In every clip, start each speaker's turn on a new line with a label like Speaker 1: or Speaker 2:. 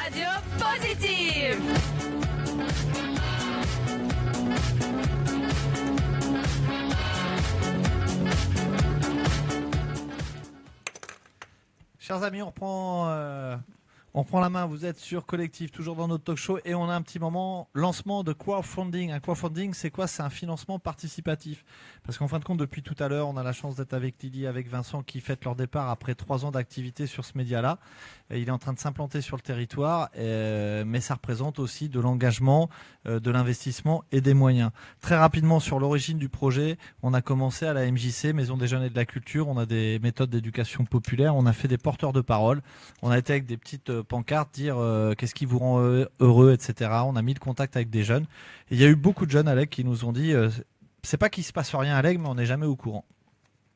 Speaker 1: Radio Positive.
Speaker 2: Chers amis, on reprend la main. Vous êtes sur Collectif, toujours dans notre talk show, et on a un petit moment lancement de crowdfunding. Un crowdfunding, c'est quoi? C'est un financement participatif. Parce qu'en fin de compte, depuis tout à l'heure, on a la chance d'être avec Lily, avec Vincent, qui fêtent leur départ après 3 ans d'activité sur ce média-là. Et il est en train de s'implanter sur le territoire, mais ça représente aussi de l'engagement, de l'investissement et des moyens. Très rapidement, sur l'origine du projet, on a commencé à la MJC, Maison des Jeunes et de la Culture. On a des méthodes d'éducation populaire. On a fait des porteurs de parole. On a été avec des petites pancartes, dire qu'est-ce qui vous rend heureux, etc. On a mis le contact avec des jeunes. Et il y a eu beaucoup de jeunes, Alec, qui nous ont dit c'est pas qu'il se passe rien, Alec, mais on n'est jamais au courant.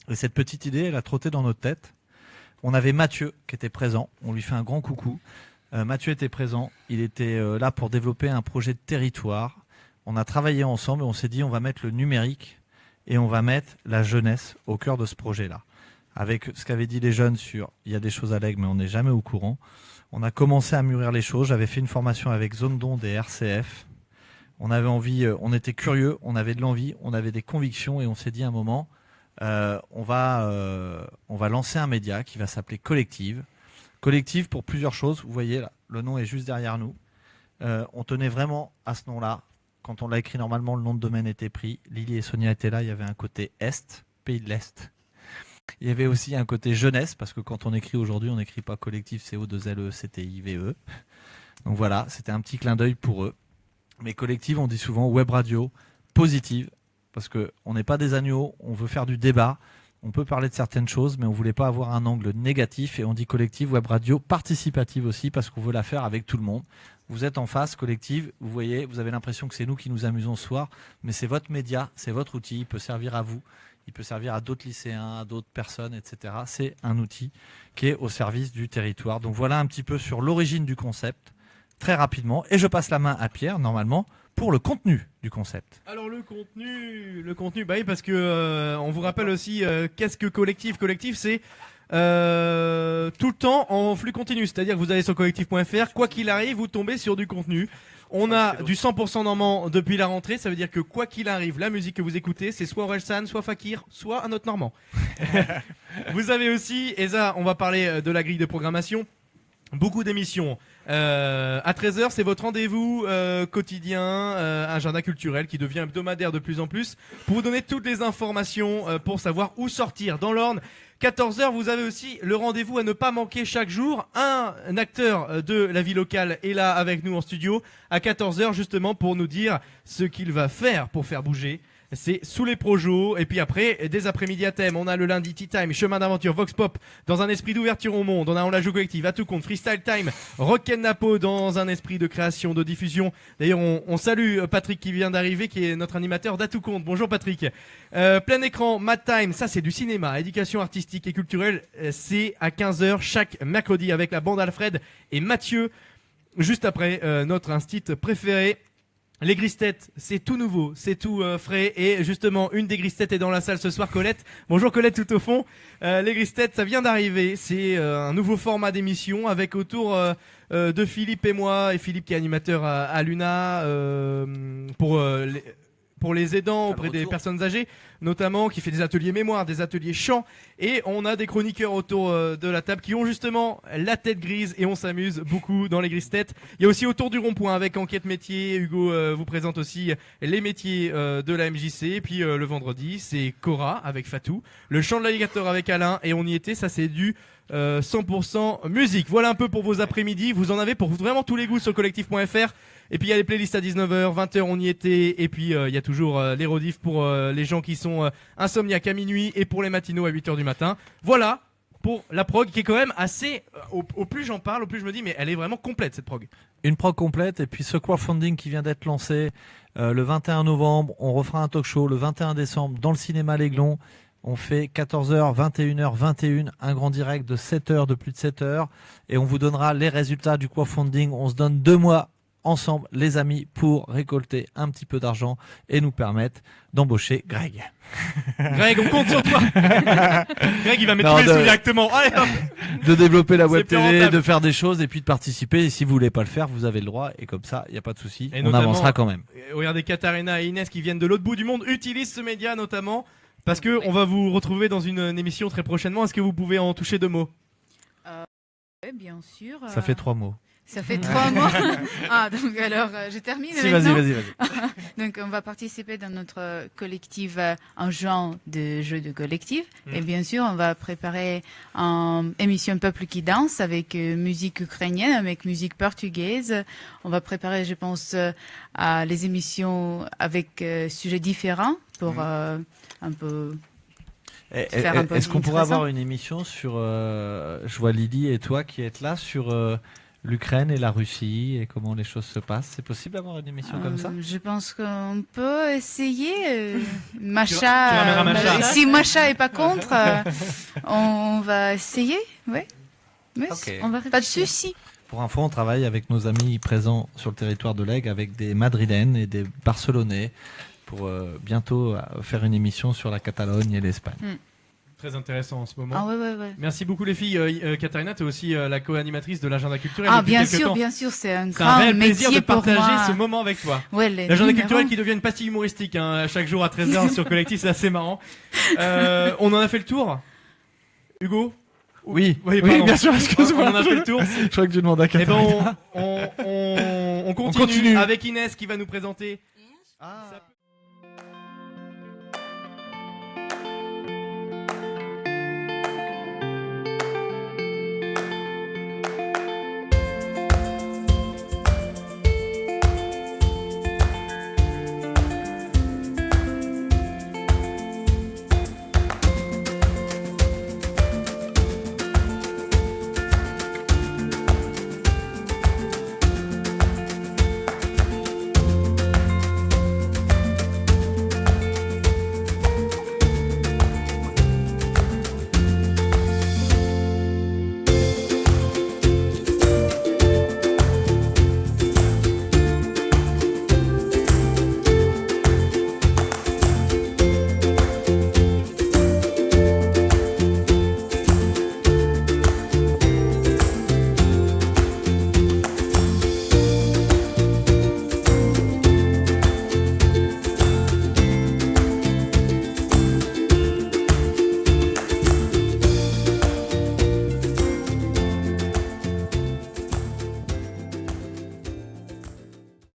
Speaker 2: Et cette petite idée, elle a trotté dans notre tête. On avait Mathieu qui était présent. On lui fait un grand coucou. Mathieu était présent. Il était là pour développer un projet de territoire. On a travaillé ensemble et on s'est dit on va mettre le numérique et on va mettre la jeunesse au cœur de ce projet-là. Avec ce qu'avaient dit les jeunes sur il y a des choses à l'aigle mais on n'est jamais au courant. On a commencé à mûrir les choses. J'avais fait une formation avec Zone d'Onde et RCF. On avait envie, on était curieux, on avait de l'envie, on avait des convictions et on s'est dit à un moment, on va lancer un média qui va s'appeler Collective. Collective pour plusieurs choses. Vous voyez là, le nom est juste derrière nous. On tenait vraiment à ce nom-là. Quand on l'a écrit, normalement, le nom de domaine était pris. Lily et Sonia étaient là. Il y avait un côté Est, pays de l'Est. Il y avait aussi un côté jeunesse, parce que quand on écrit aujourd'hui, on n'écrit pas collectif, CO2LE, donc voilà, c'était un petit clin d'œil pour eux. Mais collective, on dit souvent web radio positive, parce qu'on n'est pas des agneaux, on veut faire du débat, on peut parler de certaines choses, mais on ne voulait pas avoir un angle négatif, et on dit collective web radio participative aussi, parce qu'on veut la faire avec tout le monde. Vous êtes en face, collective, vous voyez, vous avez l'impression que c'est nous qui nous amusons ce soir, mais c'est votre média, c'est votre outil, il peut servir à vous. Il peut servir à d'autres lycéens, à d'autres personnes, etc. C'est un outil qui est au service du territoire. Donc voilà un petit peu sur l'origine du concept, très rapidement. Et je passe la main à Pierre, normalement, pour le contenu du concept.
Speaker 3: Alors le contenu, bah oui, parce que on vous rappelle aussi qu'est-ce que Collectif. Collectif, c'est tout le temps en flux continu. C'est-à-dire que vous allez sur collectif.fr, quoi qu'il arrive, vous tombez sur du contenu. On a du 100% normand depuis la rentrée, ça veut dire que quoi qu'il arrive, la musique que vous écoutez, c'est soit Orelsan, soit Fakir, soit un autre normand. Vous avez aussi, et ça, on va parler de la grille de programmation, beaucoup d'émissions. À 13h, c'est votre rendez-vous quotidien, agenda culturel qui devient hebdomadaire de plus en plus, pour vous donner toutes les informations pour savoir où sortir dans l'Orne. 14h, vous avez aussi le rendez-vous à ne pas manquer chaque jour. Un acteur de la vie locale est là avec nous en studio à 14h justement pour nous dire ce qu'il va faire pour faire bouger. C'est sous les projos. Et puis après, des après-midi à thème. On a le lundi Tea Time, Chemin d'aventure, Vox Pop, dans un esprit d'ouverture au monde. On la joue collective, à tout compte, Freestyle Time, Rock'n'Apo, dans un esprit de création, de diffusion. D'ailleurs, on salue Patrick qui vient d'arriver, qui est notre animateur d'À tout compte. Bonjour Patrick. Plein écran, Mad Time, ça c'est du cinéma, éducation artistique et culturelle. C'est à 15h chaque mercredi avec la bande Alfred et Mathieu. Juste après, notre instit préféré. Les Gristettes, c'est tout nouveau, c'est tout frais, et justement une des Gristettes est dans la salle ce soir, Colette. Bonjour Colette tout au fond. Les Gristettes, ça vient d'arriver, c'est un nouveau format d'émission avec autour de Philippe et moi, et Philippe qui est animateur à Luna pour les aidants auprès des personnes âgées, notamment, qui fait des ateliers mémoire, des ateliers chant, et on a des chroniqueurs autour de la table qui ont justement la tête grise, et on s'amuse beaucoup dans les Gristettes. Il y a aussi autour du rond-point avec Enquête Métier, Hugo vous présente aussi les métiers de la MJC, et puis le vendredi c'est Cora avec Fatou, le chant de l'alligator avec Alain, et on y était, ça c'est du 100% musique. Voilà un peu pour vos après-midi, vous en avez pour vraiment tous les goûts sur collectif.fr. Et puis il y a les playlists à 19h, 20h on y était, et puis il y a toujours les rediffs pour les gens qui sont insomniaques à minuit, et pour les matinaux à 8h du matin. Voilà pour la prog qui est quand même assez, au plus j'en parle, au plus je me dis mais elle est vraiment complète cette prog.
Speaker 2: Une prog complète, et puis ce crowdfunding qui vient d'être lancé le 21 novembre, on refera un talk show le 21 décembre dans le cinéma L'Aiglon. On fait 14h, 21h, 21, un grand direct de 7h, de plus de 7h, et on vous donnera les résultats du crowdfunding. On se donne 2 mois ensemble, les amis, pour récolter un petit peu d'argent et nous permettre d'embaucher Greg.
Speaker 3: Greg, on compte sur toi. Greg, il va mettre
Speaker 2: Non,
Speaker 3: tous les
Speaker 2: de-
Speaker 3: sous directement. Allez, hop.
Speaker 2: De développer la web
Speaker 3: C'est plus
Speaker 2: télé,
Speaker 3: rentable.
Speaker 2: de faire des choses et puis de participer. Et si vous voulez pas le faire, vous avez le droit. Et comme ça, il n'y a pas de souci.
Speaker 3: Et
Speaker 2: On
Speaker 3: notamment-
Speaker 2: avancera quand même.
Speaker 3: Regardez, Katharina et Inès qui viennent de l'autre bout du monde utilisent ce média notamment parce que on va vous retrouver dans une émission très prochainement. Est-ce que vous pouvez en toucher 2 mots?
Speaker 4: Oui, bien sûr.
Speaker 2: Ça fait 3 mots.
Speaker 4: Ça fait 3 mois. Ah, donc alors, je termine
Speaker 2: Si,
Speaker 4: maintenant.
Speaker 2: vas-y.
Speaker 4: Donc, on va participer dans notre collectif en jouant de jeux de collectif. Et bien sûr, on va préparer une émission Peuple qui danse avec musique ukrainienne, avec musique portugaise. On va préparer, je pense, les émissions avec sujets différents pour un peu... faire un peu
Speaker 2: Est-ce qu'on pourrait
Speaker 4: intéressant.
Speaker 2: avoir une émission sur, je vois Lydie et toi qui êtes là, sur l'Ukraine et la Russie et comment les choses se passent? C'est possible d'avoir une émission comme ça?
Speaker 4: Je pense qu'on peut essayer.
Speaker 3: Tu
Speaker 4: Macha,
Speaker 3: ramèneras Macha.
Speaker 4: si Macha est pas contre, on va essayer. Ouais. Oui,
Speaker 2: Ok.
Speaker 1: On va
Speaker 4: pas de
Speaker 1: réfléchir.
Speaker 4: souci.
Speaker 2: Pour info, on travaille avec nos amis présents sur le territoire de l'Aigle, avec des Madrilènes et des Barcelonais, pour bientôt faire une émission sur la Catalogne et l'Espagne.
Speaker 3: Très intéressant en ce moment.
Speaker 4: Ah ouais.
Speaker 3: Merci beaucoup les filles. Katharina, tu es aussi la co-animatrice de l'agenda culturel.
Speaker 4: Ah
Speaker 3: depuis
Speaker 4: bien
Speaker 3: quelques
Speaker 4: sûr,
Speaker 3: temps.
Speaker 4: bien sûr, c'est un
Speaker 3: C'est un
Speaker 4: grand
Speaker 3: réel plaisir de
Speaker 4: métier pour
Speaker 3: partager
Speaker 4: moi.
Speaker 3: ce moment avec toi.
Speaker 4: Ouais, les
Speaker 3: L'agenda
Speaker 4: numéros.
Speaker 3: culturel qui devient une pastille humoristique chaque jour à 13h sur Collectif, c'est assez marrant. On en a fait le tour, Hugo?
Speaker 2: Oui,
Speaker 3: pardon.
Speaker 2: bien sûr,
Speaker 3: On
Speaker 2: excuse-moi.
Speaker 3: en a fait le tour.
Speaker 2: Je crois que tu demandes à
Speaker 3: Eh ben,
Speaker 2: Catherine.
Speaker 3: on continue
Speaker 2: continue.
Speaker 3: avec Inès qui va nous présenter.
Speaker 2: Ah.